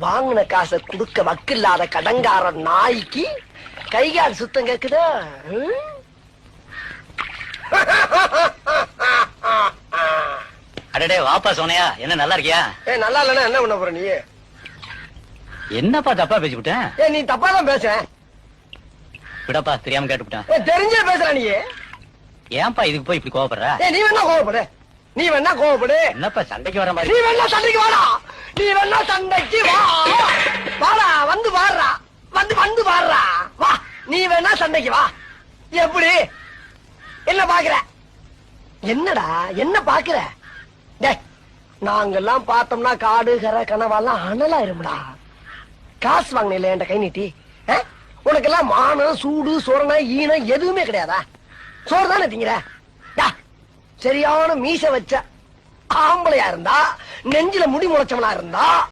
வாங்கின காசை குடுக்க வக்கில்லாத கடங்கார நாய்க்கு கைகால் சுத்தம் கேக்குதா? அடடே வாப்பா சோனையா, என்ன நல்லா இருக்கியா? நல்லா இல்லன்னா என்ன பண்ண போற நீ? என்னப்பா தப்பா பேசிவிட்டேன்? நீ தப்பா தான் பேச. விடப்பா, தெரியாம கேட்டுவிட்டேன். தெரிஞ்சே பேசுற நீ. ஏன்பா இதுக்கு போய் இப்படி கோவப்படுற? நீ வேணா கோவப்படு, நீ வேணா கோவப்படு. என்னப்பா சண்டைக்கு வர மாதிரி? நீ வேணா சண்டைக்கு வாடா, நீ வேணா சண்டைக்கு வா. வாடா, வந்து பாடுறா, வந்து பாடுறா, வா. நீ வேணா சண்டைக்கு வா. எப்படி? என்ன பாக்குற? என்னடா என்ன பாக்குற? நாங்கெல்லாம் பார்த்தோம்னா காடு கரை கனவாலாம் அனலாயிரும்டா. காசு வாங்கின என் கை நீட்டி. உனக்கெல்லாம் மானம் சூடு சொரணை ஈனம் எதுவுமே கிடையாதா? சோறு தானே திங்கிற? சரியான மீச வச்ச ஆம்பளையா இருந்தா, நெஞ்சில முடி முளைச்சவனா இருந்தா